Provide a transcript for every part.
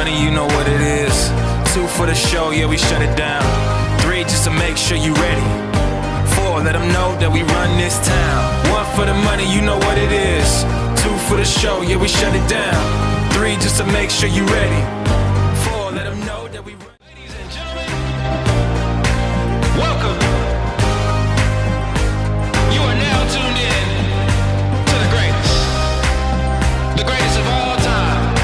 money, you know what it is. 2 for the show, yeah, we shut it down. 3 just to make sure you ready. 4, let them know that we run this town. 1 for the money, you know what it is. 2 for the show, yeah, we shut it down. 3 just to make sure you ready. 4, let them know that we run. Ladies and gentlemen, welcome. You are now tuned in to the greatest. The greatest of all time.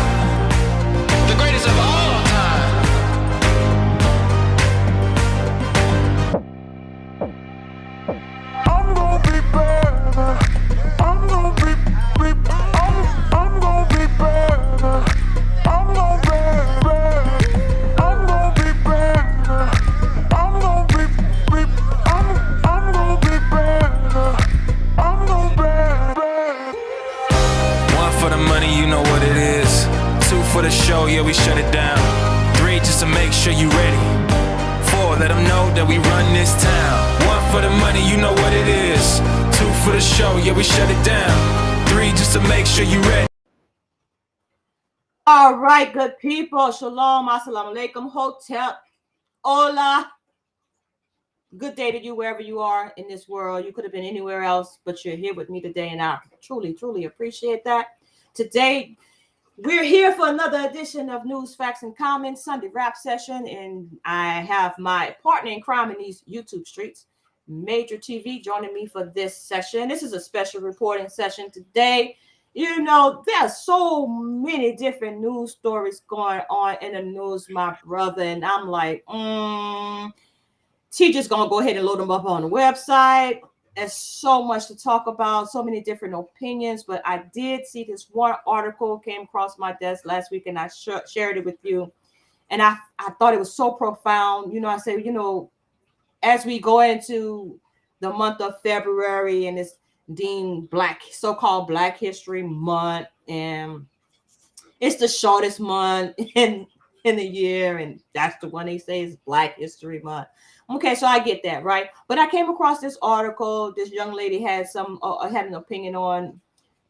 The greatest of all time. I'm gonna be better. I'm gonna be I'm gonna be better. I'm gonna be better. I'm gonna be better. I'm gonna be I'm gonna be better. I'm gonna be better. 1 for the money, you know what it is. 2 for the show, yeah, we shut it down. 3 just to make sure you ready. 4, let them know that we run this town. 1 for the money, you know what it is. 2 for the show, yeah, we shut it down. 3 just to make sure you ready. All right, good people. Shalom, assalamu alaikum, hotel, hola. Good day to you wherever you are in this world. You could have been anywhere else, but you're here with me today, and I truly, truly appreciate that. Today, we're here for another edition of News, Facts, and Comments Sunday Rap Session, and I have my partner in crime in these YouTube streets, MajorTv, joining me for this session. This is a special reporting session today. You know, there's so many different news stories going on in the news, my brother, and I'm like, T just gonna go ahead and load them up on the website. There's so much to talk about, so many different opinions, but I did see this one article came across my desk last week, and I shared it with you, and I thought it was so profound. You know, I said, you know, as we go into the month of February, and it's deemed so-called Black History Month, and it's the shortest month in the year, and that's the one they say is Black History Month. Okay, so I get that, right? But I came across this article. This young lady had had an opinion on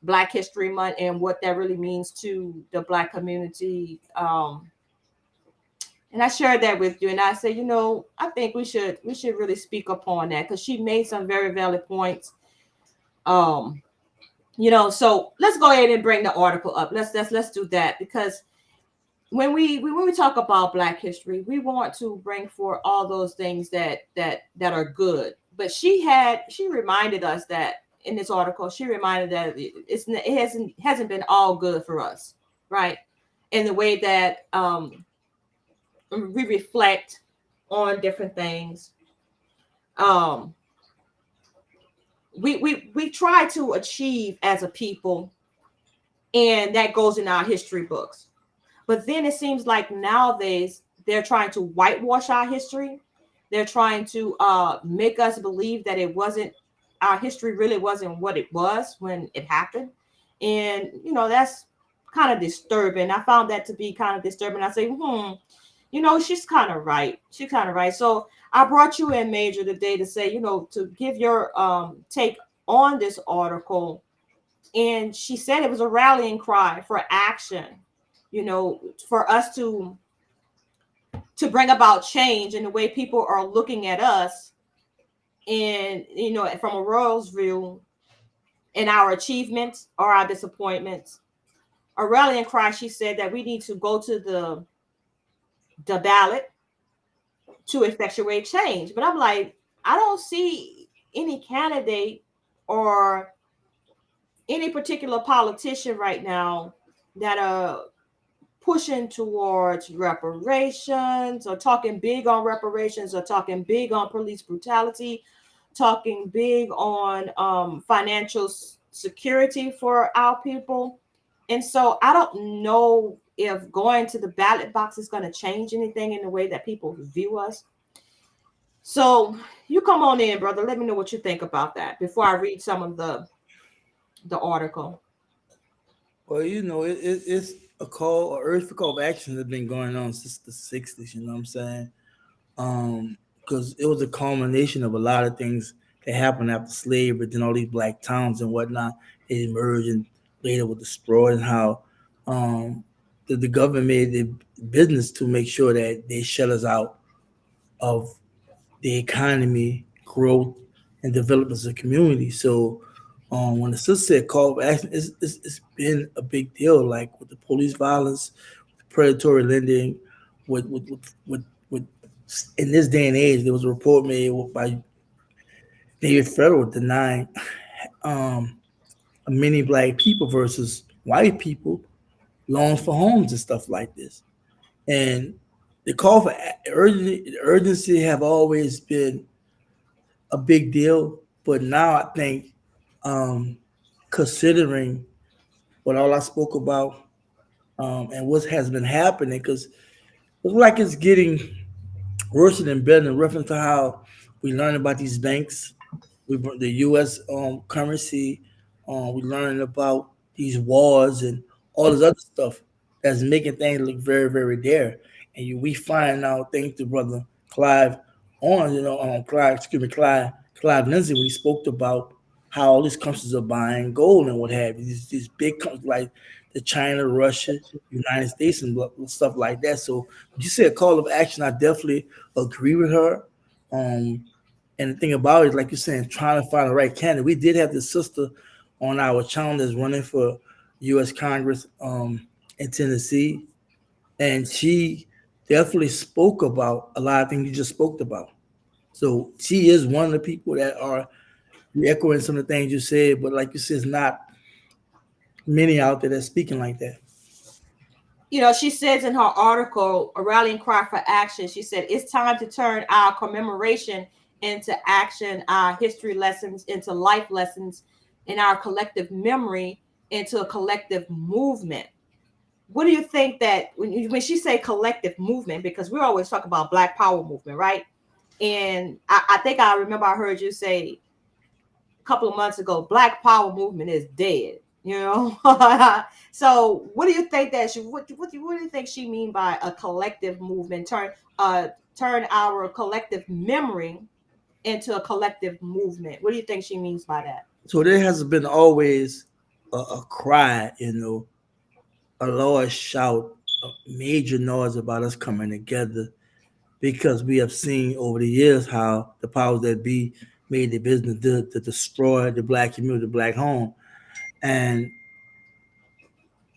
Black History Month and what that really means to the Black community. And I shared that with you, and I said, you know, I think we should really speak upon that, because she made some very valid points. You know, so let's go ahead and bring the article up. Let's do that, because when we talk about Black history, we want to bring forth all those things that are good. But she reminded us that in this article, she reminded that it hasn't been all good for us, right? In the way that we reflect on different things. We try to achieve as a people, and that goes in our history books. But then it seems like nowadays they're trying to whitewash our history. They're trying to make us believe that our history really wasn't what it was when it happened. And, you know, that's kind of disturbing. I found that to be kind of disturbing. I say, you know, she's kind of right. She's kind of right. So I brought you in, Major, today to say, you know, to give your take on this article. And she said it was a rallying cry for action, you know, for us to bring about change in the way people are looking at us, and, you know, from a royal's view, in our achievements or our disappointments. A rallying cry, she said, that we need to go to the ballot to effectuate change. But I'm like, I don't see any candidate or any particular politician right now that are pushing towards reparations, or talking big on reparations, or talking big on police brutality, talking big on financial security for our people. And so I don't know if going to the ballot box is going to change anything in the way that people view us. So you come on in, brother. Let me know what you think about that before I read some of the article. Well, you know, it's a call, or urge for call of action that's been going on since the 60s, you know what I'm saying? Because it was a culmination of a lot of things that happened after slavery, then all these black towns and whatnot, it emerged and later were destroyed, and how the government made it business to make sure that they shut us out of the economy, growth, and development as a community. So when the sister said call for action, it's been a big deal, like with the police violence, predatory lending, with in this day and age, there was a report made by David Federal denying um, many black people versus white people loans for homes and stuff like this. And the call for urgency have always been a big deal, but now I think um, considering what all I spoke about and what has been happening, because it's like it's getting worse than better in reference to how we learn about these banks, the U.S. Currency, we learn about these wars and all this other stuff that's making things look very, very there. And we find out thanks to brother Clive Clive Lindsay when he spoke about how all these countries are buying gold and what have you. These big countries like the China, Russia, United States, and stuff like that. So when you say a call of action, I definitely agree with her. Um, and the thing about it, like you're saying, trying to find the right candidate. We did have this sister on our channel that's running for U.S. Congress in Tennessee, and she definitely spoke about a lot of things you just spoke about. So she is one of the people that are echoing some of the things you said, but like you said, it's not many out there that's speaking like that. You know, she says in her article, A Rallying Cry for Action, she said, it's time to turn our commemoration into action, our history lessons into life lessons, and our collective memory into a collective movement. What do you think that when she say collective movement, because we always talk about Black Power movement, right? And I think I remember I heard you say a couple of months ago, Black Power movement is dead. You know, so what do you think that what do you think she mean by a collective movement? Turn our collective memory into a collective movement. What do you think she means by that? So there has been always a cry, a lower shout, a major noise about us coming together because we have seen over the years how the powers that be made the business to destroy the black community, the black home. And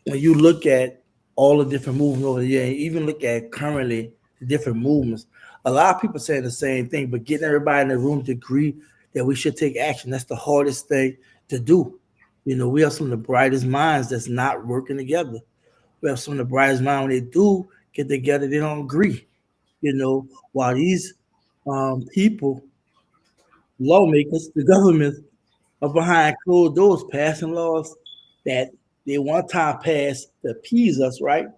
when you look at all the different movements over the year, and even look at currently the different movements, a lot of people saying the same thing, but getting everybody in the room to agree that we should take action, that's the hardest thing to do. We have some of the brightest minds that's not working together. We have some of the brightest minds when they do get together, they don't agree. While these people, lawmakers, the government are behind closed doors passing laws that they one time passed to appease us, right?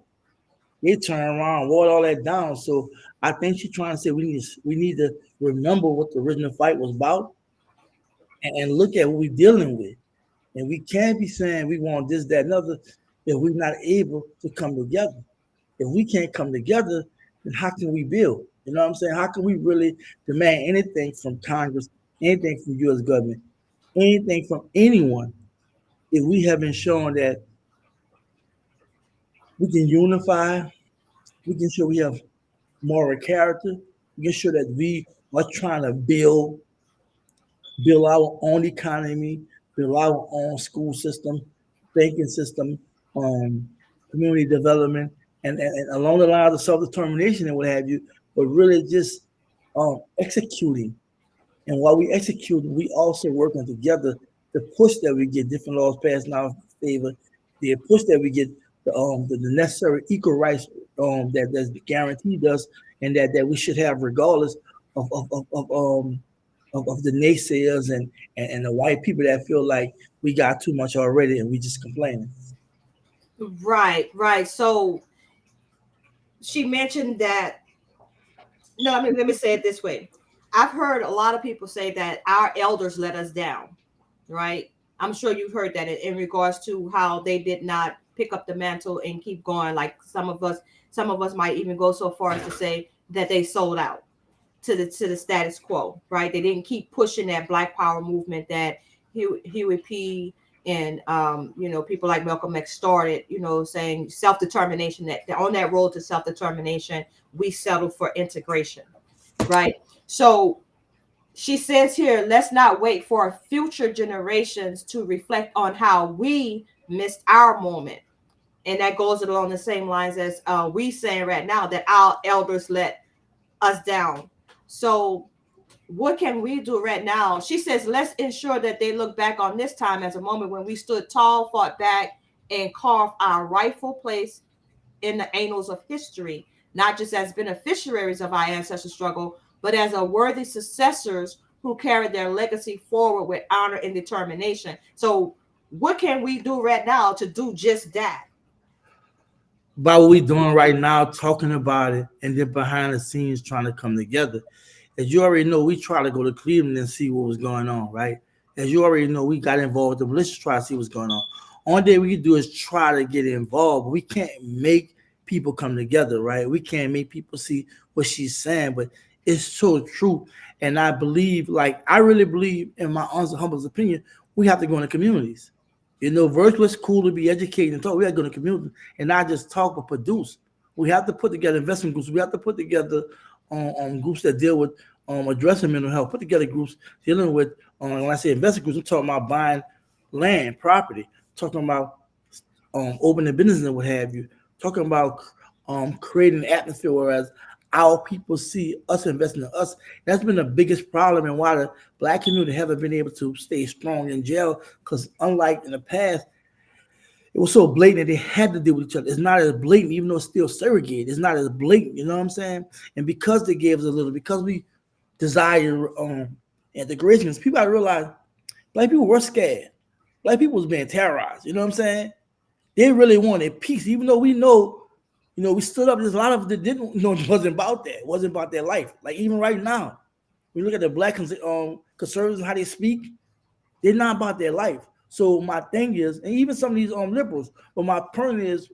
They turn around, water all that down. So I think she's trying to say we need to remember what the original fight was about and look at what we're dealing with. And we can't be saying we want this, that, and other if we're not able to come together. If we can't come together, then how can we build? You know what I'm saying? How can we really demand anything from Congress, anything from U.S. government, anything from anyone if we haven't shown that we can unify, we can show we have moral character, we can show that we are trying to build our own economy, build our own school system, banking system, community development, and along the lines of self-determination and what have you, but really just executing. And while we execute, we also working together to push that we get different laws passed in our favor, the push that we get the necessary equal rights that's guaranteed us, and that we should have regardless of the naysayers and the white people that feel like we got too much already and we just complaining. Right. So she mentioned that. No, I mean, let me say it this way. I've heard a lot of people say that our elders let us down, right? I'm sure you've heard that in regards to how they did not pick up the mantle and keep going. Like some of us might even go so far as to say that they sold out to the status quo, right? They didn't keep pushing that Black Power movement that Huey P. And people like Malcolm X started, saying self-determination, that on that road to self-determination, we settle for integration, right? So she says here, let's not wait for future generations to reflect on how we missed our moment. And that goes along the same lines as we saying right now that our elders let us down. So what can we do right now? She says, let's ensure that they look back on this time as a moment when we stood tall, fought back, and carved our rightful place in the annals of history, not just as beneficiaries of our ancestral struggle, but as a worthy successors who carried their legacy forward with honor and determination. So what can we do right now to do just that? By what we doing right now, talking about it, and then behind the scenes trying to come together. As you already know, we try to go to Cleveland and see what was going on, right? As you already know, we got involved with them. Let's try to see what's going on. Only thing we can do is try to get involved. We can't make people come together, right? We can't make people see what she's saying, but it's so true. And I really believe, in my honest and humble opinion, we have to go in the communities. Virtual is cool to be educated and talk. We have to go in the community and not just talk but produce. We have to put together investment groups. We have to put together groups that deal with addressing mental health. Put together groups dealing with, when I say investment groups, I'm talking about buying land, property, talking about opening business and what have you, talking about creating an atmosphere whereas our people see us investing in us. That's been the biggest problem and why the Black community haven't been able to stay strong in jail, because unlike in the past, it was so blatant that they had to deal with each other. It's not as blatant, even though it's still segregated. It's not as blatant, you know what I'm saying? And because they gave us a little, because we desire integration, people gotta realize Black people were scared. Black people was being terrorized, you know what I'm saying? They really wanted peace, even though we know, we stood up. There's a lot of that didn't know it wasn't about that. It wasn't about their life. Like even right now, we look at the Black conservatives and how they speak, they're not about their life. So my thing is, and even some of these liberals, but my point is,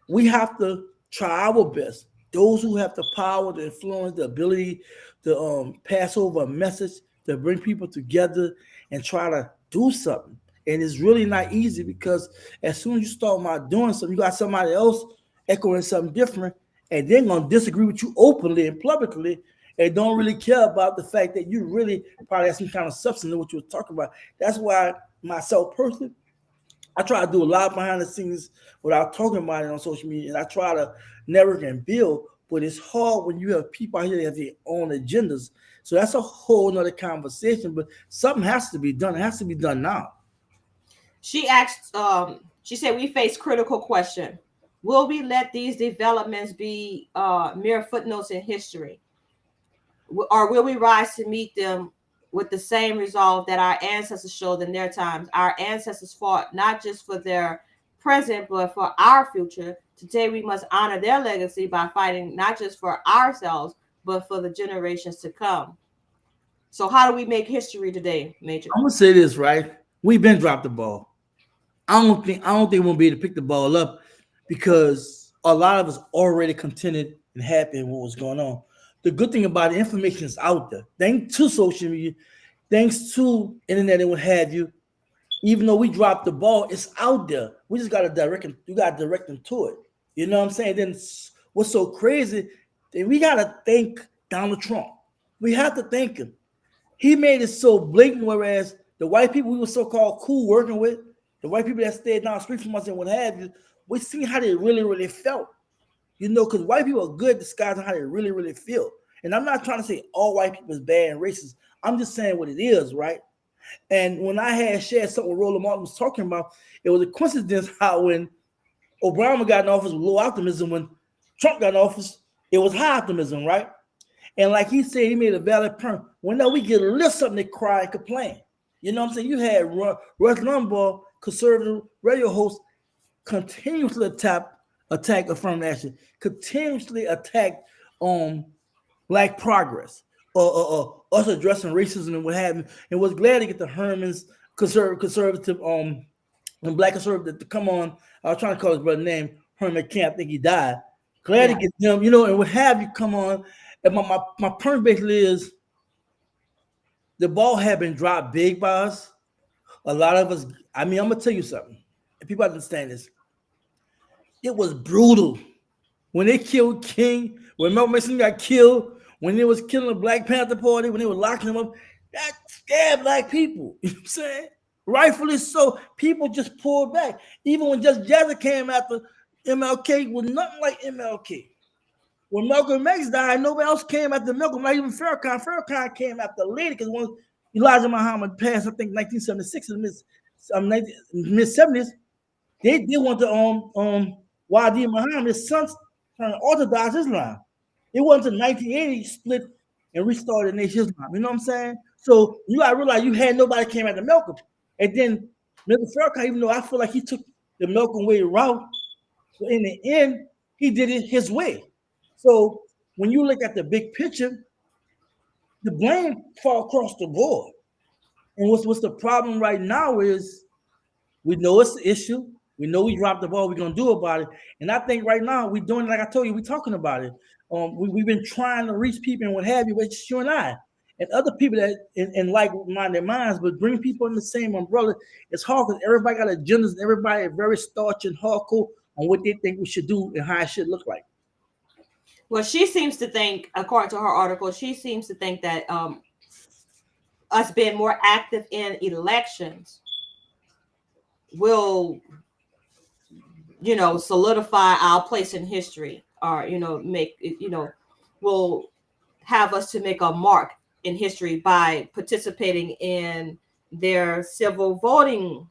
we have to try our best. Those who have the power, the influence, the ability to pass over a message, to bring people together and try to do something. And it's really not easy because as soon as you start about doing something, you got somebody else echoing something different, and they're gonna disagree with you openly and publicly, and don't really care about the fact that you really probably have some kind of substance in what you were talking about. That's why myself personally, I try to do a lot behind the scenes without talking about it on social media, and I try to network and build, but it's hard when you have people out here that have their own agendas. So that's a whole nother conversation, but something has to be done. It has to be done now. She asked, she said, we face critical question. Will we let these developments be mere footnotes in history? Or will we rise to meet them with the same resolve that our ancestors showed in their times? Our ancestors fought not just for their present, but for our future. Today, we must honor their legacy by fighting not just for ourselves, but for the generations to come. So how do we make history today, Major? I'm gonna say this, right? We've been dropped the ball. I don't think we'll be able to pick the ball up because a lot of us already contented and happy in what was going on. The good thing about it, information is out there. Thanks to social media, thanks to internet and what have you, even though we dropped the ball, it's out there. We just gotta direct them to it. You know what I'm saying? Then what's so crazy, then we gotta thank Donald Trump. We have to thank him. He made it so blatant, whereas the white people we were so-called cool working with, the white people that stayed down the street from us and what have you, we see how they really, really felt. Because white people are good disguising how they really, really feel. And I'm not trying to say all white people is bad and racist. I'm just saying what it is, right? And when I had shared something Roland Martin was talking about, it was a coincidence how when Obama got in office with low optimism, when Trump got in office, it was high optimism, right? And like he said, he made a valid point. Whenever we get a little something, they cry and complain. You know what I'm saying? You had Rush Limbaugh, conservative radio host, continuously attack affirmative action, continuously attack Black progress, or us addressing racism and what have you, and was glad to get the Herman's conservative and Black conservative to come on. I was trying to call his brother name Herman Camp. I think he died. Glad to get them, and what have you come on. And my point basically is the ball had been dropped big by us, A lot of us, I mean, I'm gonna tell you something. And people understand this. It was brutal when they killed King, when Malcolm X got killed, when they was killing the Black Panther Party, when they were locking them up. That scared black people. You know what I'm saying? Rightfully so. People just pulled back. Even when Just Jazzy came after MLK, was nothing like MLK. When Malcolm X died, nobody else came after Malcolm, not even Farrakhan. Farrakhan came after later because when Elijah Muhammad passed, I think 1976 in the mid 70s, they want to Wadi Muhammad, his son, trying to orthodox Islam. It wasn't until 1980 split and restarted Nation Islam. You know what I'm saying? So you gotta realize you had nobody came after Malcolm. And then Malcolm Farrakhan, even though I feel like he took the Malcolm way route, but in the end, he did it his way. So when you look at the big picture, the blame fall across the board. And what's the problem right now is we know it's the issue. We know we dropped the ball. We're gonna do about it. And I think right now we're doing it like I told you. We're talking about it. We've been trying to reach people and what have you, but it's you and I and other people that in like-minded minds, but bring people in the same umbrella. It's hard because everybody got agendas and everybody is very starch and hardcore on what they think we should do and how it should look like. Well, she seems to think, according to her article, she seems to think that us being more active in elections will, solidify our place in history, or make it, will have us to make a mark in history by participating in their civil voting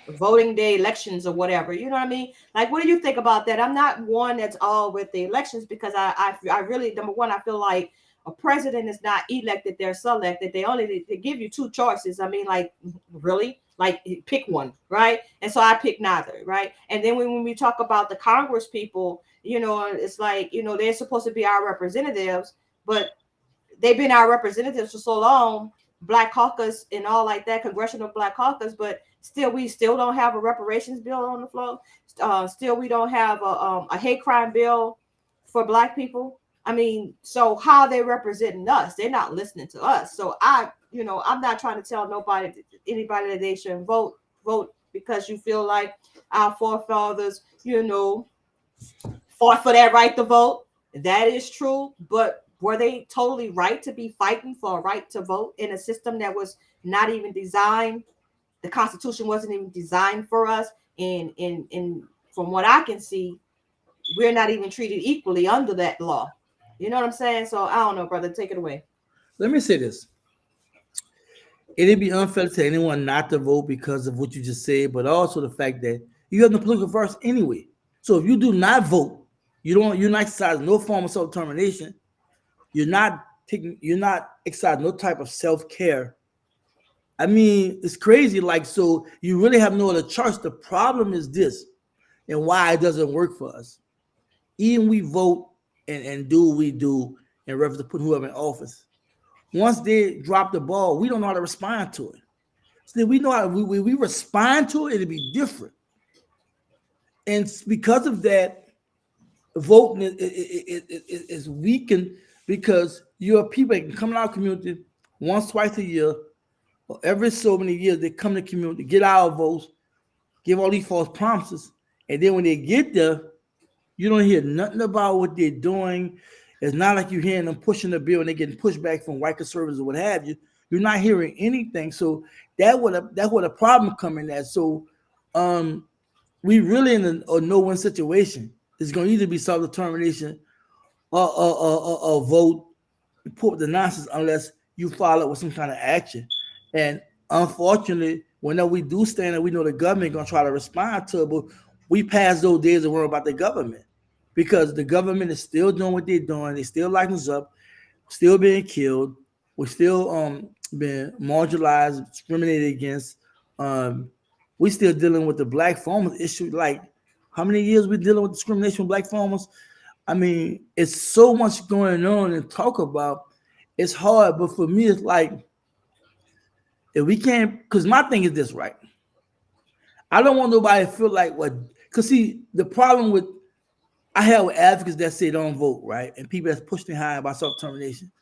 voting day elections or whatever. You know what I mean? Like, what do you think about that? I'm not one that's all with the elections because I really, number one, I feel like a president is not elected, they're selected. They give you two choices. I mean, like, really? Like, pick one, right? And so I pick neither, right? And then when we talk about the Congress people, it's like, they're supposed to be our representatives, but they've been our representatives for so long, Black Caucus and all like that, Congressional Black Caucus, but we still don't have a reparations bill on the floor. Still, we don't have a hate crime bill for Black people. I mean, so how are they representing us? They're not listening to us. So I'm not trying to tell anybody that they shouldn't vote because you feel like our forefathers, fought for that right to vote. That is true. But were they totally right to be fighting for a right to vote in a system that was not even designed? The Constitution wasn't even designed for us. And from what I can see, we're not even treated equally under that law. You know what I'm saying? So I don't know, brother. Take it away. Let me say this. It'd be unfair to anyone not to vote because of what you just said, but also the fact that you have the political verse anyway. So if you do not vote, you're not exercising no form of self-determination. You're not exercising no type of self-care. I mean, it's crazy. Like, so you really have no other choice. The problem is this, and why it doesn't work for us. Even we vote and do what we do in reference to put whoever in office. Once they drop the ball, we don't know how to respond to it. So we know how we respond to it, it'll be different. And because of that, voting is weakened because you have people that can come in our community once, twice a year, or every so many years, they come to the community, get our votes, give all these false promises. And then when they get there, you don't hear nothing about what they're doing. It's not like you're hearing them pushing the bill and they're getting pushback from white conservatives or what have you. You're not hearing anything. So that's where the problem coming at. So we really in a no-win situation. It's going to either be self-determination or vote, put the nonsense unless you follow with some kind of action. And unfortunately, whenever we do stand up, we know the government going to try to respond to it, but we pass those days of worrying about the government because the government is still doing what they're doing. They still locking us up, still being killed. We're still being marginalized, discriminated against. We still dealing with the Black farmers issue. Like, how many years we dealing with discrimination with Black farmers? I mean, it's so much going on and talk about. It's hard, but for me, it's like, if we can't, because my thing is this, right? I don't want nobody to feel like what, because see, the problem I have with advocates that say don't vote, right? And people that's pushed behind by self-determination.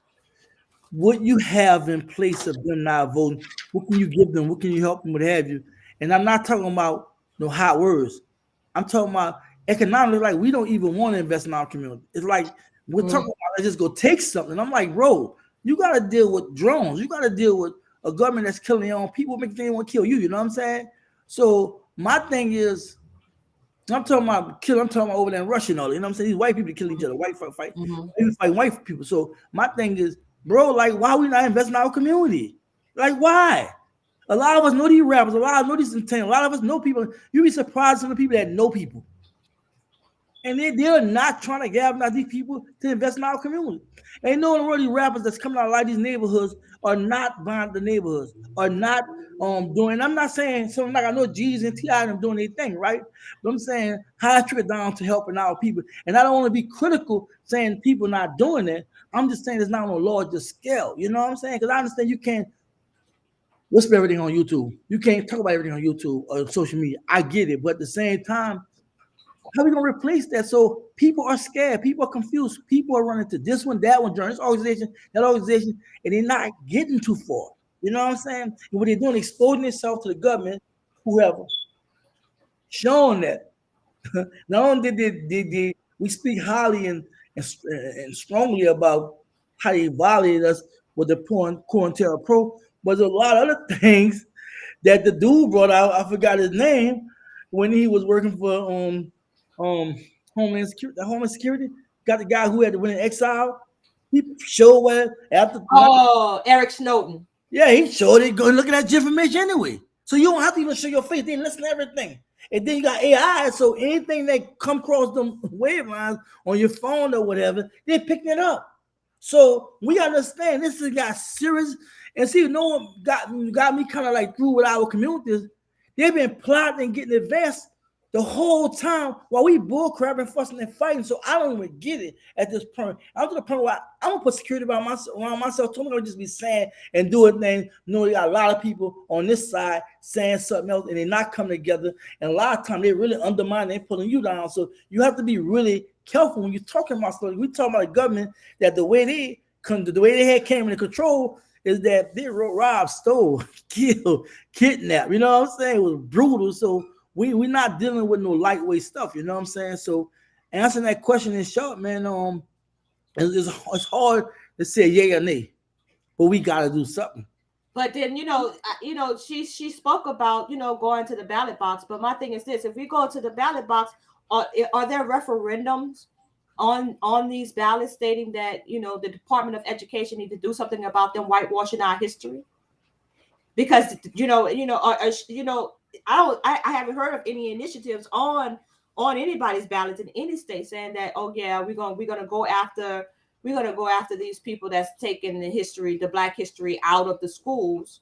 what you have in place of them not voting, what can you give them? What can you help them? What have you? And I'm not talking about no hot words. I'm talking about economically. Like we don't even want to invest in our community. It's like we're talking about let's just go take something. I'm like, bro, you got to deal with drones. You got to deal with a government that's killing their own people, making they want to kill you. You know what I'm saying? So my thing is, I'm talking about kill. I'm talking about over there in Russia and all. You know what I'm saying? These white people kill each other. White fight. They fight white people. So my thing is, bro, like, why we not investing in our community? Like, why? A lot of us know these rappers. A lot of us know these entertainers. A lot of us know people. You'd be surprised some of the people that know people. And they're not trying to galvanize these people to invest in our community. And no one really rappers that's coming out of like these neighborhoods are not buying the neighborhoods, are not doing. I'm not saying something like I know G's and T.I. them doing their thing, right? But I'm saying how I trickle down to helping our people. And I don't want to be critical saying people not doing it. I'm just saying it's not on a larger scale. You know what I'm saying? Because I understand you can't whisper everything on YouTube. You can't talk about everything on YouTube or social media. I get it. But at the same time, how are we gonna replace that? So people are scared, people are confused, people are running to this one, that one, join this organization, that organization, and they're not getting too far. You know what I'm saying? And what they're doing, exposing themselves to the government, whoever, showing that not only did we speak highly and strongly about how they violated us with the COINTELPRO Pro, but there's a lot of other things that the dude brought out. I forgot his name when he was working for Homeland Security. The Homeland Security got the guy who had to win in exile. He showed where after. Eric Snowden. Yeah, he showed it. Go looking at your information anyway. So you don't have to even show your face. They listen to everything. And then you got AI. So anything that come across them wave lines on your phone or whatever, they're picking it up. So we understand this has got serious. And see, no one got me kind of like through with our communities. They've been plotting and getting advanced the whole time while we bullcrapping, fussing, and fighting. So I don't even get it at this point. I'm to the point where I'm gonna put security around myself. So I'm gonna just be saying and doing things. You you got a lot of people on this side saying something else, and they're not coming together. And a lot of times they really undermine, they're pulling you down. So you have to be really careful when you're talking about stuff. We talking about a government that the way they had came into control is that they robbed, stole, killed, kidnapped. You know what I'm saying? It was brutal. So we're not dealing with no lightweight stuff, you know what I'm saying? So answering that question in short, man, it's hard to say yay or nay, but we got to do something. But then she spoke about going to the ballot box. But my thing is this: if we go to the ballot box, are there referendums on these ballots stating that the Department of Education need to do something about them whitewashing our history? Because I haven't heard of any initiatives on anybody's ballots in any state saying that, oh yeah, we're gonna go after these people that's taking the Black history out of the schools,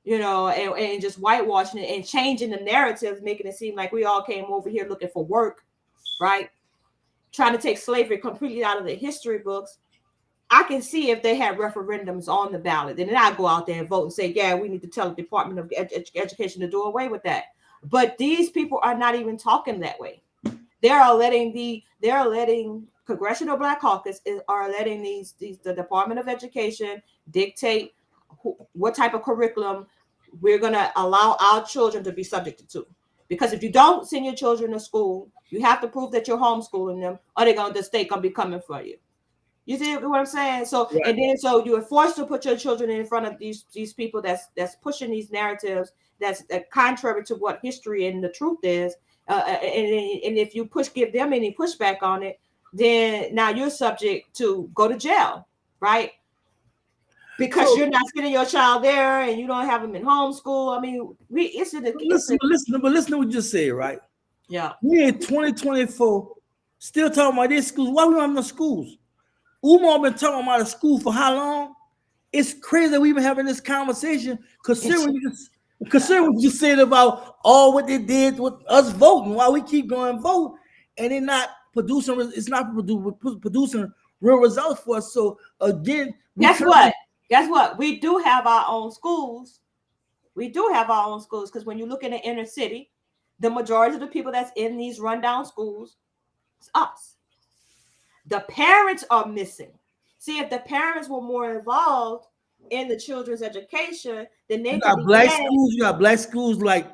and just whitewashing it and changing the narratives, making it seem like we all came over here looking for work, right? Trying to take slavery completely out of the history books. I can see if they had referendums on the ballot, and then I go out there and vote and say, yeah, we need to tell the Department of Education to do away with that. But these people are not even talking that way. They're letting Congressional Black Caucus are letting the Department of Education dictate what type of curriculum we're going to allow our children to be subjected to. Because if you don't send your children to school, you have to prove that you're homeschooling them, or the state gonna be coming for you. You see what I'm saying? So right. And then so you are forced to put your children in front of these people that's pushing these narratives that's contrary to what history and the truth is. And if you give them any pushback on it, then now you're subject to go to jail, right? Because you're not sending your child there, and you don't have them in homeschool. I mean, listen to what you just said, right? Yeah. We in 2024 still talking about these schools. Why we don't have no schools? Umar been talking about a school for how long? It's crazy that we've been having this conversation, considering what you said about all what they did with us voting. Why we keep going vote, and they're not producing. It's not producing real results for us. So again, guess what? We do have our own schools. We do have our own schools, because when you look in the inner city, the majority of the people that's in these rundown schools, it's us. The parents are missing. See, if the parents were more involved in the children's education, then they You could got be black getting schools. You got black schools like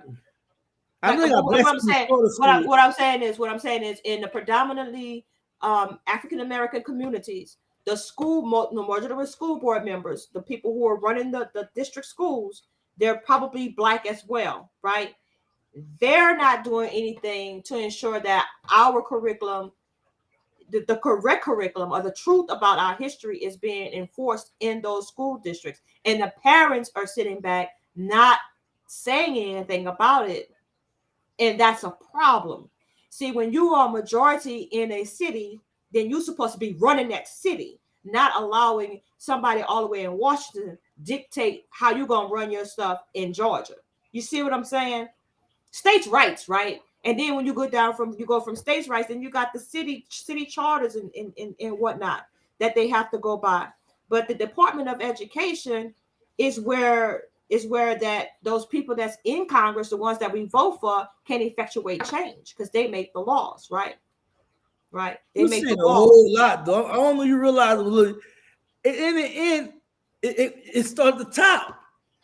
I like know you got black what I'm schools, saying. sort of schools. What I'm saying is in the predominantly African American communities, the the majority of school board members, the people who are running the district schools, they're probably black as well, right? They're not doing anything to ensure that our curriculum, the correct curriculum or the truth about our history is being enforced in those school districts. And the parents are sitting back, not saying anything about it. And that's a problem. See, when you are a majority in a city, then you're supposed to be running that city, not allowing somebody all the way in Washington dictate how you're going to run your stuff in Georgia. You see what I'm saying? States' rights, right? And then when you go from states' rights, then you got the city charters and whatnot that they have to go by. But the Department of Education is where that those people that's in Congress, the ones that we vote for, can effectuate change because they make the laws, right? Right? They You make saying the a laws. whole lot, though. I don't know you realize. Look, in the end, it starts at the top.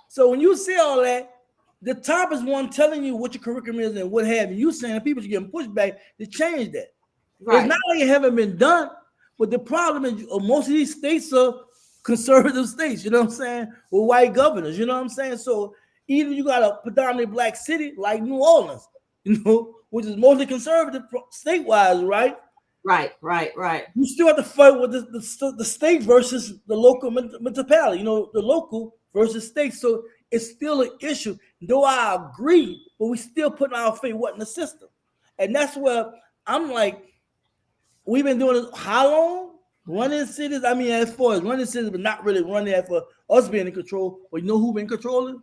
So when you say all that, the top is one telling you what your curriculum is and what have you. You saying people should get pushback to change that. It's Right. not like it haven't been done, but the problem is most of these states are conservative states, you know what I'm saying? With white governors, you know what I'm saying? So either you got a predominantly black city like New Orleans, you know, which is mostly conservative state-wise, right? Right. You still have to fight with the state versus the local municipality, you know, the local versus state. So it's still an issue. Though I agree, but we still putting our faith what in the system. And that's where I'm like, we've been doing this how long? Running cities. I mean, as far as running cities, but not really running that for us being in control. But you know who been controlling?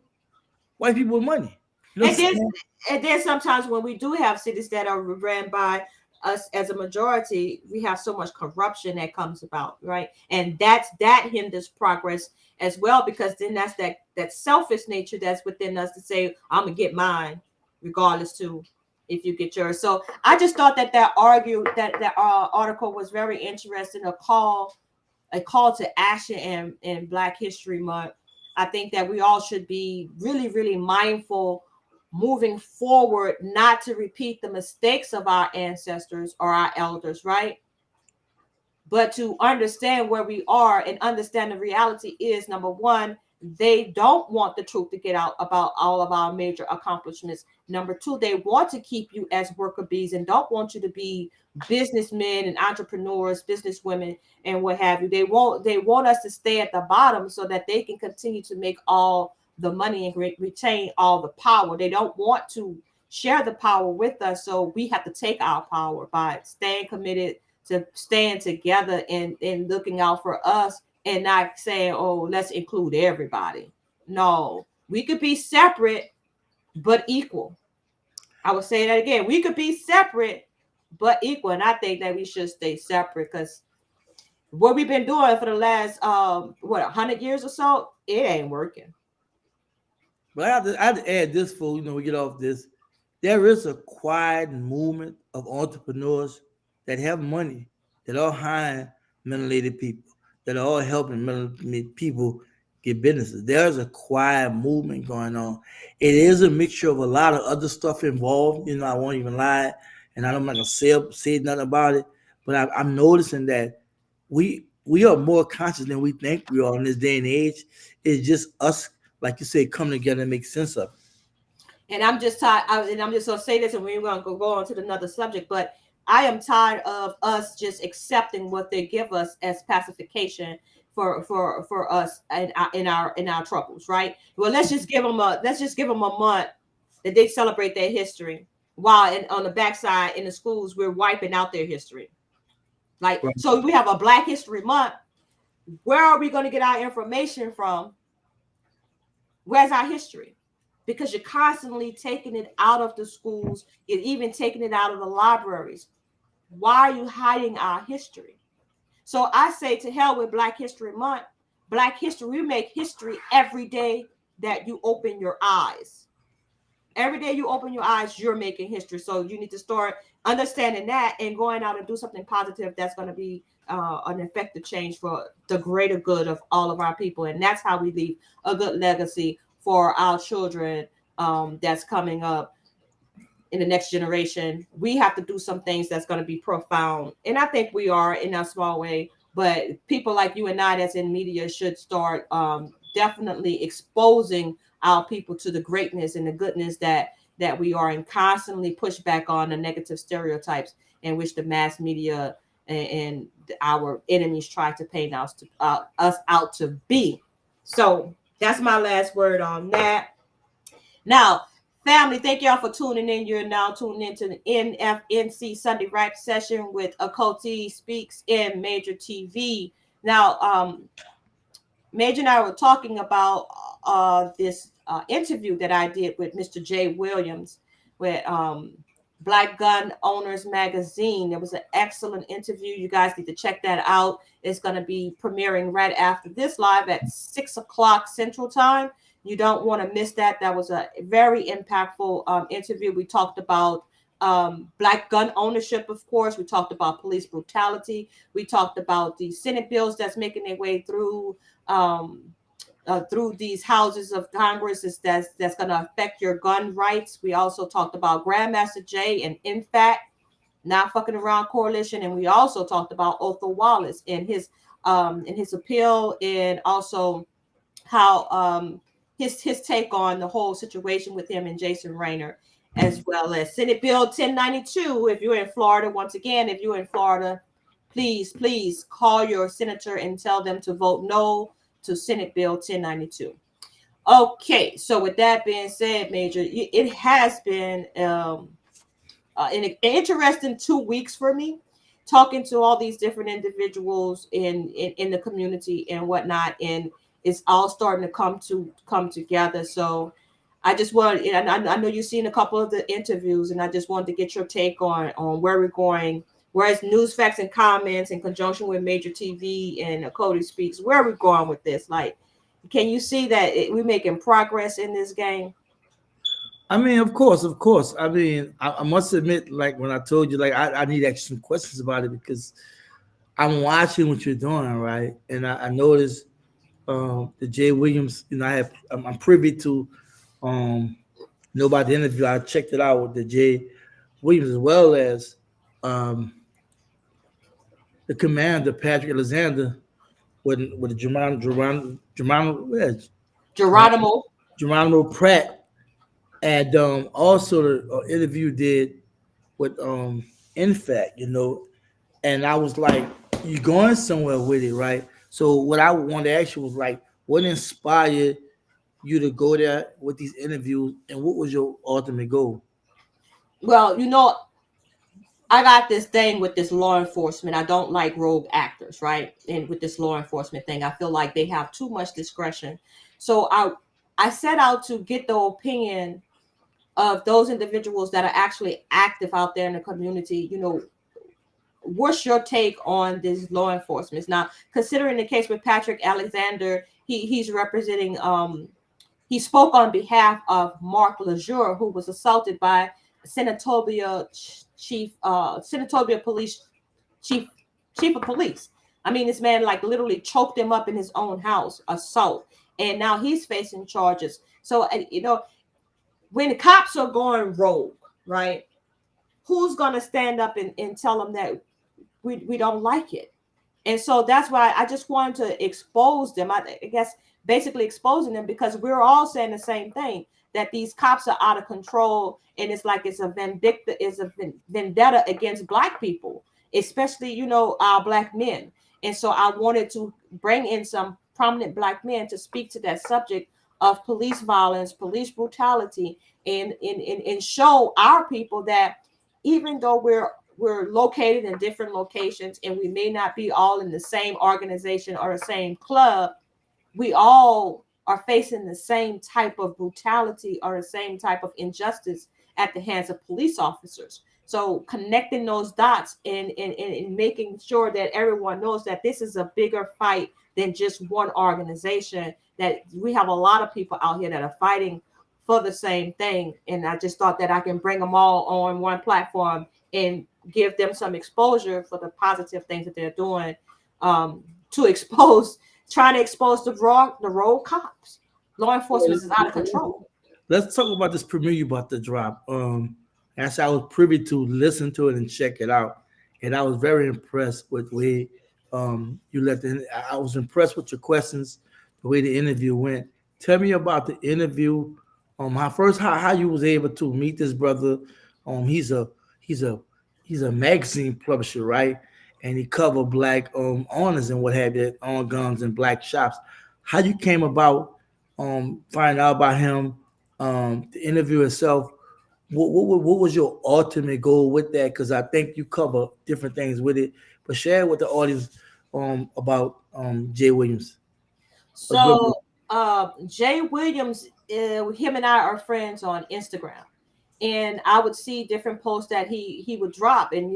White people with money. You know And then sometimes when we do have cities that are ran by us as a majority, we have so much corruption that comes about, right? And that hinders progress as well, because then that's that selfish nature that's within us to say, I'm gonna get mine, regardless to if you get yours. So I just thought that article was very interesting, a call to action in Black History Month. I think that we all should be really, really mindful moving forward, not to repeat the mistakes of our ancestors or our elders, right? But to understand where we are and understand the reality is, number one, they don't want the truth to get out about all of our major accomplishments. Number two, they want to keep you as worker bees and don't want you to be businessmen and entrepreneurs, businesswomen, and what have you. They want us to stay at the bottom so that they can continue to make all the money and retain all the power. They don't want to share the power with us, so we have to take our power by staying committed to staying together and looking out for us, and not saying, oh, let's include everybody. No, we could be separate but equal. I would say that again. We could be separate but equal. And I think that we should stay separate, because what we've been doing for the last 100 years or so, it ain't working. But I have to add this for we get off this. There is a quiet movement of entrepreneurs that have money, that are hiring melanated people, that are all helping melanated people get businesses. There's a quiet movement going on. It is a mixture of a lot of other stuff involved. I won't even lie, and I'm not gonna say nothing about it. But I'm noticing that we are more conscious than we think we are in this day and age. It's just us, like you say, come together and make sense of it. And I'm just tired. And I'm just gonna say this, and we're gonna go on to another subject. But I am tired of us just accepting what they give us as pacification for us in our troubles, right? Well, let's just give them a month that they celebrate their history, while on the backside in the schools we're wiping out their history. Like, Right. so we have a Black History Month. Where are we going to get our information from? Where's our history? Because you're constantly taking it out of the schools. You're even taking it out of the libraries. Why are you hiding our history? So I say, to hell with Black History Month. Black history, we make history every day that you open your eyes. Every day you open your eyes, you're making history. So you need to start understanding that and going out and do something positive that's going to be an effective change for the greater good of all of our people. And that's how we leave a good legacy for our children that's coming up in the next generation. We have to do some things that's going to be profound. And I think we are in a small way, but people like you and I that's in media should start definitely exposing our people to the greatness and the goodness that we are, and constantly push back on the negative stereotypes in which the mass media and our enemies try to paint us out to be. So that's my last word on that. Now, family, thank y'all for tuning in. You're now tuning into the NFNC Sunday Rap Session with Achoti Speaks and MajorTv. Now, Major and I were talking about this interview that I did with Mr. Jay Williams with Black Gun Owners Magazine. It was an excellent interview. You guys need to check that out. It's going to be premiering right after this live at 6 o'clock Central Time. You don't want to miss that. That was a very impactful interview. We talked about Black gun ownership, of course. We talked about police brutality. We talked about the Senate bills that's making their way through these houses of Congress that's going to affect your gun rights. We also talked about Grandmaster Jay and NFAC, Not Fucking Around Coalition, and we also talked about Otho Wallace and his appeal, and also how his take on the whole situation with him and Jason Rayner, as well as Senate Bill 1092. If you're in Florida, once again, if you're in Florida, please call your senator and tell them to vote no to Senate Bill 1092. Okay, so with that being said, Major, it has been an interesting 2 weeks for me, talking to all these different individuals in the community and whatnot, and it's all starting to come together. So I just want, and I know you've seen a couple of the interviews, and I just wanted to get your take on where we're going. Whereas News, Facts, and Comments in conjunction with MajorTv and Achoti Speaks, where are we going with this? Like, can you see that we're making progress in this game? I mean, of course. I mean, I must admit, like when I told you, like I need to ask some questions about it, because I'm watching what you're doing, right? And I noticed the Jay Williams, I'm privy to know about the interview. I checked it out with the Jay Williams, as well as the commander Patrick Alexander with Geronimo Pratt, and also the interview did with NFAC, and I was like, you're going somewhere with it, right? So what I wanted to ask you was like, what inspired you to go there with these interviews, and what was your ultimate goal? Well, I got this thing with this law enforcement. I don't like rogue actors, right? And with this law enforcement thing, I feel like they have too much discretion. So I set out to get the opinion of those individuals that are actually active out there in the community. What's your take on this law enforcement? Now, considering the case with Patrick Alexander, he's representing, he spoke on behalf of Mark LeJour, who was assaulted by Senatobia police chief of police. I mean, this man like literally choked him up in his own house, assault, and now he's facing charges. So when the cops are going rogue, right? Who's gonna stand up and tell them that we don't like it? And so that's why I just wanted to expose them. I guess basically exposing them, because we're all saying the same thing, that these cops are out of control, and it's like it's a vendetta against Black people, especially our Black men. And so I wanted to bring in some prominent Black men to speak to that subject of police violence, police brutality, and show our people that even though we're located in different locations and we may not be all in the same organization or the same club, we all are facing the same type of brutality or the same type of injustice at the hands of police officers. So connecting those dots and making sure that everyone knows that this is a bigger fight than just one organization, that we have a lot of people out here that are fighting for the same thing. And I just thought that I can bring them all on one platform and give them some exposure for the positive things that they're doing, to trying to expose the rogue cops. Law enforcement is out of control. Let's talk about this premiere you about to drop. As I was privy to listen to it and check it out, and I was very impressed with the way you let I was impressed with your questions, the way the interview went. Tell me about the interview. How you was able to meet this brother. He's a he's a he's a magazine publisher, right? And he covered black owners and what have you on guns and black shops. How you came about finding out about him, the interview itself. What was your ultimate goal with that? Because I think you cover different things with it, but share with the audience about Jay Williams. So Jay Williams, him and I are friends on Instagram, and I would see different posts that he would drop, and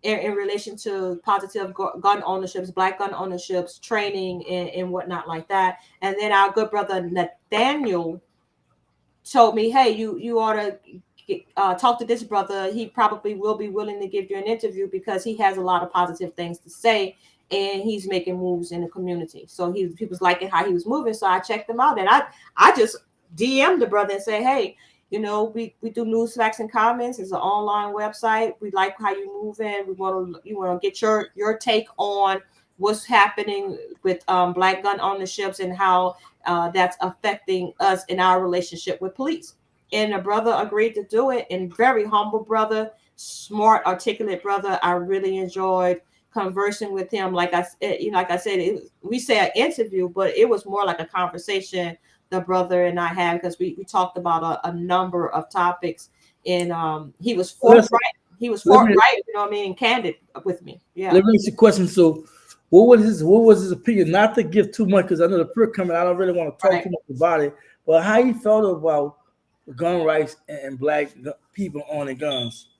in relation to positive gun ownerships, black gun ownerships, training and whatnot like that. And then our good brother Nathaniel told me, hey, you ought to talk to this brother. He probably will be willing to give you an interview because he has a lot of positive things to say, and he's making moves in the community. So he was liking how he was moving. So I checked him out, and I just DM'd the brother and say, hey, we do news, facts, and comments. It's an online website. We like how you move in. We want to get your take on what's happening with black gun ownerships and how that's affecting us in our relationship with police. And the brother agreed to do it. And very humble brother, smart, articulate brother. I really enjoyed conversing with him. Like I said, we say an interview, but it was more like a conversation the brother and I had, because we talked about a number of topics, and he was forthright. He was forthright, and candid with me. Yeah. Let me ask you a question. So, what was his opinion? Not to give too much, because I know the prayer coming. I don't really want to talk too much about it. But how he felt about gun rights and black people owning guns?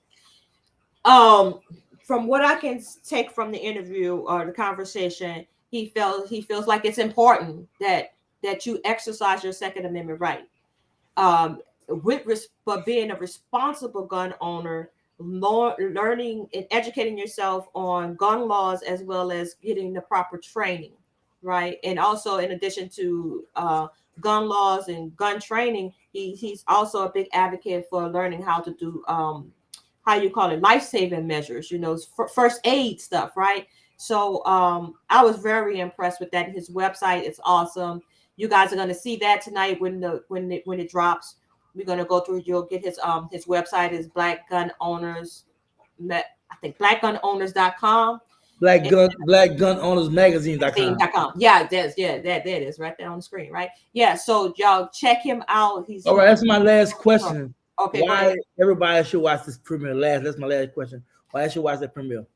From what I can take from the interview or the conversation, he feels like it's important that you exercise your Second Amendment right. But being a responsible gun owner, learning and educating yourself on gun laws, as well as getting the proper training, right? And also, in addition to gun laws and gun training, he's also a big advocate for learning how to do life-saving measures, first aid stuff, right? So I was very impressed with that. His website is awesome. You guys are going to see that tonight when it drops. We're going to go through. You'll get his website is Black Gun Owners. I think blackgunowners.com. Black Gun Owners Magazine.com. Yeah, that is right there on the screen, right? Yeah. So y'all check him out. He's all right. That's my last question. Okay. Why everybody should watch this premiere? That's my last question. Why they should watch that premiere?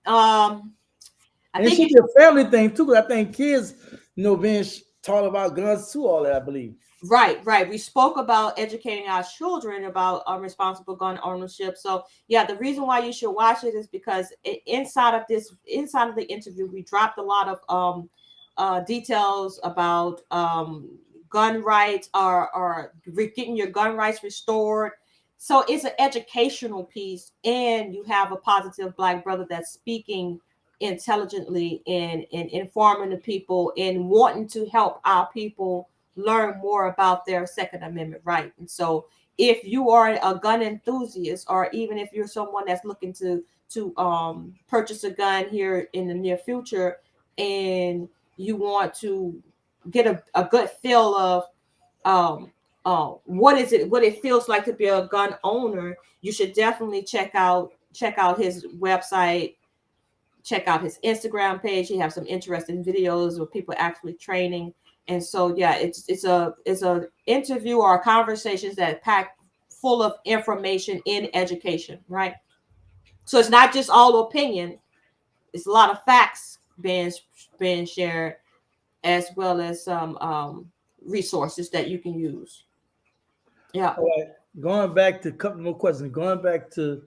I think it should be a family thing too, because I think kids, being taught about guns too, all that, I believe. Right. We spoke about educating our children about responsible gun ownership. So yeah, the reason why you should watch it is because inside of the interview, we dropped a lot of details about gun rights or getting your gun rights restored. So it's an educational piece, and you have a positive black brother that's speaking intelligently and informing the people and wanting to help our people learn more about their Second Amendment right. And so if you are a gun enthusiast, or even if you're someone that's looking to purchase a gun here in the near future, and you want to get a good feel of what it feels like to be a gun owner, you should definitely check out his website. Check out his Instagram page. He has some interesting videos of people actually training. And so, yeah, it's a interview or conversations that pack full of information in education, right? So it's not just all opinion. It's a lot of facts being shared, as well as some resources that you can use. Yeah. All right. Going back to a couple more questions. Going back to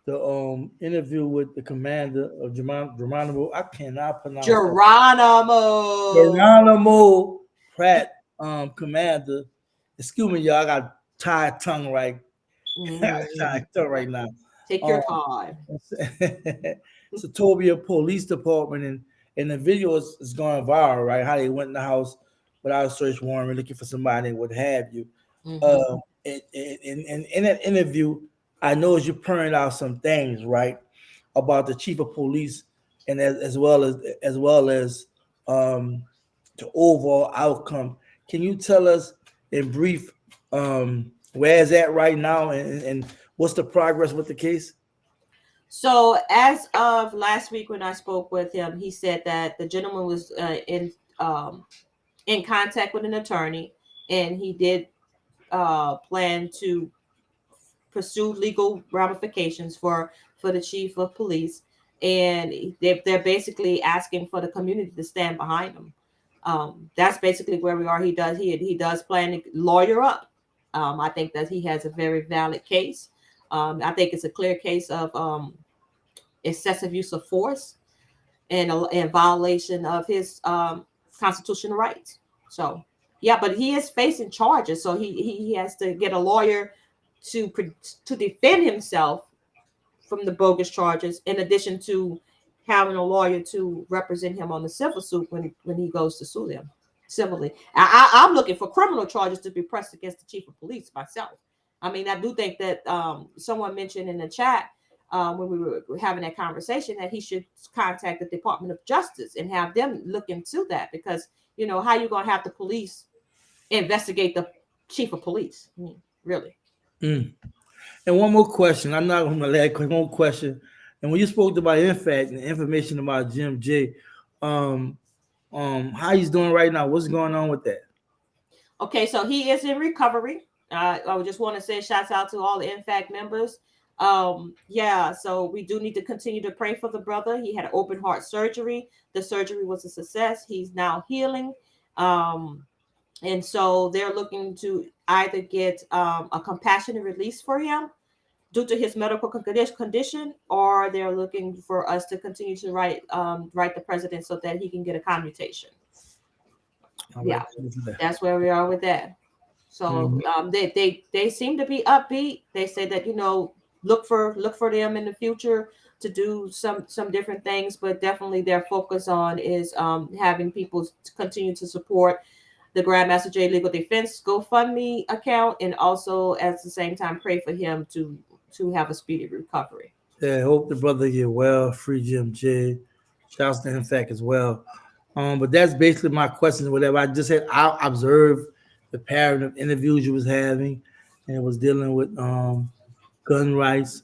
the interview with the commander of Geronimo. I cannot pronounce Geronimo Pratt. commander. Excuse me, y'all. I got tied tongue right. Mhm. tied tongue right now. Take your Um, time. Satobia Police Department, and the video is going viral, right? How they went in the house without a search warrant, looking for somebody, what have you. Mhm. In that interview, I know you pointed out some things, right, about the chief of police, and as well as um, the overall outcome. Can you tell us in brief where is that right now, and what's the progress with the case? So, as of last week when I spoke with him, he said that the gentleman was in contact with an attorney, and he did plan to pursue legal ramifications for the chief of police, and they're basically asking for the community to stand behind him. That's basically where we are. He does plan to lawyer up. I think that he has a very valid case. I think it's a clear case of excessive use of force and violation of his constitutional rights. So yeah, but he is facing charges, so he has to get a lawyer to to defend himself from the bogus charges, in addition to having a lawyer to represent him on the civil suit when he goes to sue them civilly. I'm looking for criminal charges to be pressed against the chief of police myself. I mean, I do think that someone mentioned in the chat when we were having that conversation that he should contact the Department of Justice and have them look into that, because how you gonna have the police investigate the chief of police? I mean, really? Mm. And one more question. I'm not going to let one more question. And when you spoke about InFact and information about Jim J, um, how he's doing right now? What's going on with that? Okay, so he is in recovery. I would just want to say shouts out to all the InFact members. Yeah, so we do need to continue to pray for the brother. He had open heart surgery. The surgery was a success. He's now healing. Um, and so they're looking to either get a compassionate release for him due to his medical condition, or they're looking for us to continue to write the president so that he can get a commutation. All right. Yeah, that's where we are with that. So they seem to be upbeat. They say that look for them in the future to do some different things, but definitely their focus on is having people continue to support the Grandmaster J Legal Defense GoFundMe account, and also at the same time pray for him to have a speedy recovery. Yeah, I hope the brother get well. Free Jim J. Shouts to InFact as well. But that's basically my question. Whatever I just said, I observed the pattern of interviews you was having, and it was dealing with gun rights,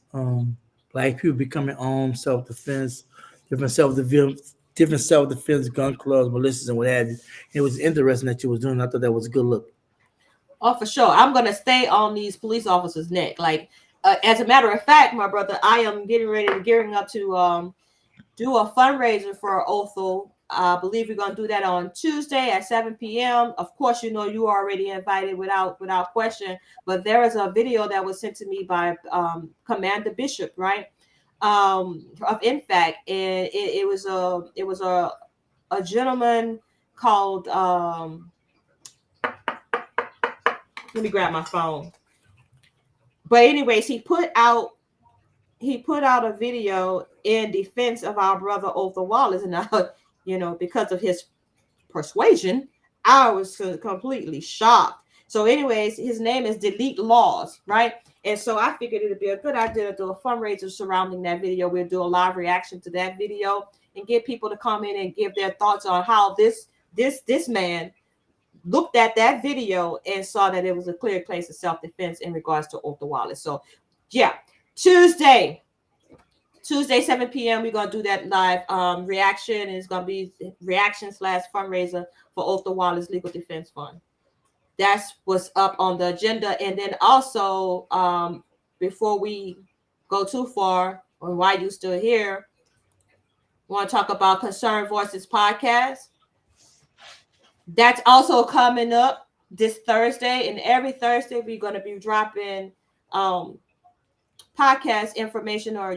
black people becoming armed, self defense, different self defense gun clubs, militias, and what have you. It was interesting that you was doing. I thought that was a good look. Oh, for sure. I'm gonna stay on these police officers' neck. Like, as a matter of fact, my brother, I am gearing up to do a fundraiser for Othel. I believe we're gonna do that on Tuesday at 7 p.m. Of course, you already invited without question. But there is a video that was sent to me by Commander Bishop, right? Of InFact, and it was a gentleman called let me grab my phone. But anyways, he put out a video in defense of our brother Othel Wallace, and because of his persuasion, I was completely shocked. So, anyways, his name is Delete Laws, right? And so I figured it'd be a good idea to do a fundraiser surrounding that video. We'll do a live reaction to that video and get people to come in and give their thoughts on how this man looked at that video and saw that it was a clear case of self-defense in regards to Othel Wallace. So, yeah, Tuesday, 7 p.m. We're gonna do that live reaction, and it's gonna be reaction/fundraiser for Othel Wallace Legal Defense Fund. That's what's up on the agenda. And then also, before we go too far, or why you still here, want to talk about Concerned Voices podcast. That's also coming up this Thursday, and every Thursday we're going to be dropping podcast information, or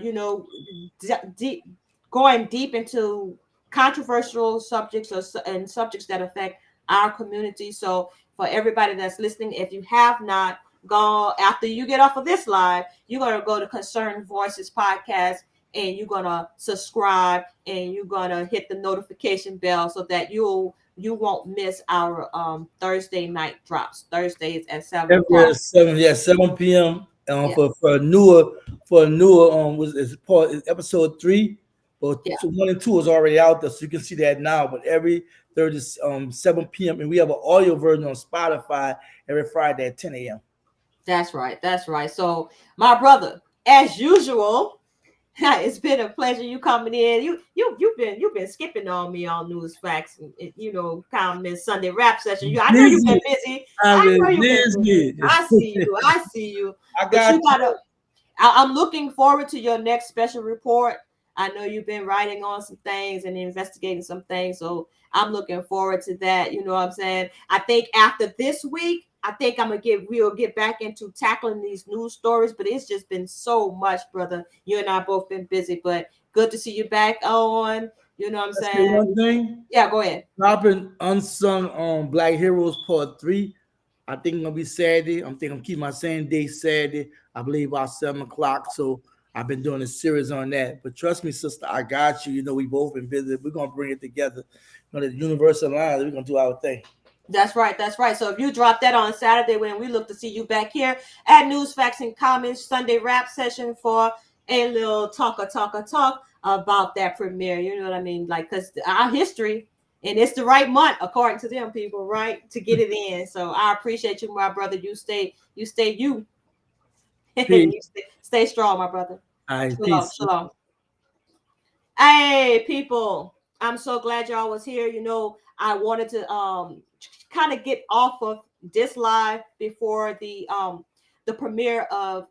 going deep into controversial subjects and subjects that affect our community. So for everybody that's listening, if you have not gone after you get off of this live, you're going to go to Concerned Voices podcast and you're going to subscribe and you're going to hit the notification bell so that you won't miss our Thursday night drops. Thursdays at 7 o'clock. 7 p.m. Yeah. For a newer was it's part is episode 3, but Yeah. so 1 and 2 is already out there, so you can see that now. But every Thursday 7 p.m. and we have an audio version on Spotify every Friday at 10 a.m. That's right. That's right. So my brother, as usual, it's been a pleasure you coming in. You've been skipping on me on news facts and kind of this Sunday rap session. I know you've been busy. I know you've been busy. I see you. I got you. I'm looking forward to your next special report. I know you've been writing on some things and investigating some things, so I'm looking forward to that. You know what I'm saying? I think after this week, we'll get back into tackling these news stories, but it's just been so much, brother. You and I both been busy, but good to see you back on. You know what I'm saying? One thing. Yeah, go ahead. Dropping Unsung Black Heroes Part 3. I think it's gonna be Saturday. I'm keeping my same day Saturday. I believe about 7 o'clock. So I've been doing a series on that. But trust me, sister, I got you. You know, we both been busy. We're gonna bring it together. You know, the universal line, we're gonna do our thing. That's right. That's right. So if you drop that on Saturday, when we look to see you back here at News, Facts, and Comments Sunday rap session for a little talk about that premiere. You know what I mean? Like, because our history, and it's the right month, according to them people, right? To get it in. So I appreciate you, my brother. You stay you. You stay strong, my brother. All right, Shalom, peace. shalom. Hey, people. I'm so glad y'all was here. You know, I wanted to kind of get off of this live before the premiere of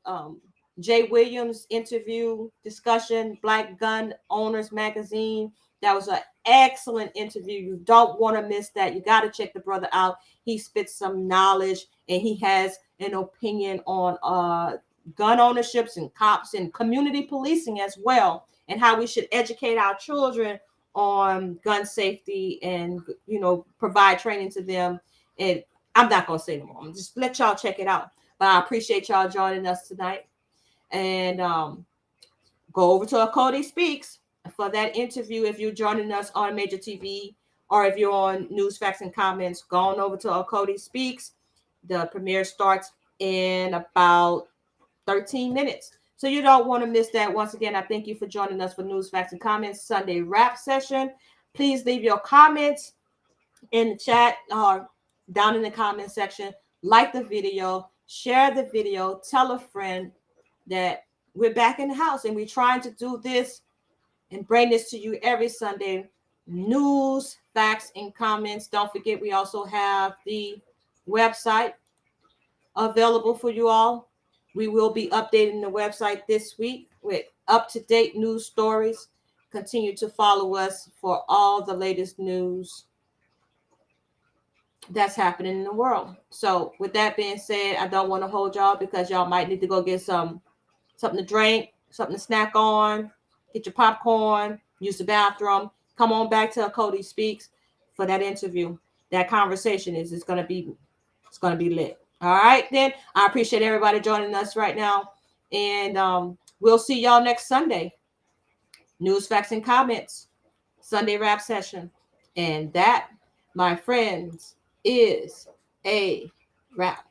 Jay Williams interview discussion, Black Gun Owners Magazine. That was an excellent interview. You don't want to miss that. You got to check the brother out. He spits some knowledge and he has an opinion on gun ownerships and cops and community policing as well, and how we should educate our children on gun safety and, you know, provide training to them. And I'm not going to say no more. I'm just let y'all check it out. But I appreciate y'all joining us tonight. And go over to Achoti Speaks for that interview. If you're joining us on MajorTv or if you're on News, Facts, and Comments, go on over to Achoti Speaks. The premiere starts in about 13 minutes. So you don't want to miss that. Once again, I thank you for joining us for News, Facts, and Comments Sunday rap session. Please leave your comments in the chat or down in the comment section. Like the video, share the video, tell a friend that we're back in the house and we're trying to do this and bring this to you every Sunday. News, Facts, and Comments. Don't forget, we also have the website available for you all. We will be updating the website this week with up-to-date news stories. Continue to follow us for all the latest news that's happening in the world. So with that being said, I don't want to hold y'all because y'all might need to go get something to drink, something to snack on, get your popcorn, use the bathroom. Come on back to Achoti Speaks for that interview. That conversation it's going to be lit. All right, then. I appreciate everybody joining us right now. And we'll see y'all next Sunday. News, Facts, and Comments. Sunday rap session. And that, my friends, is a wrap.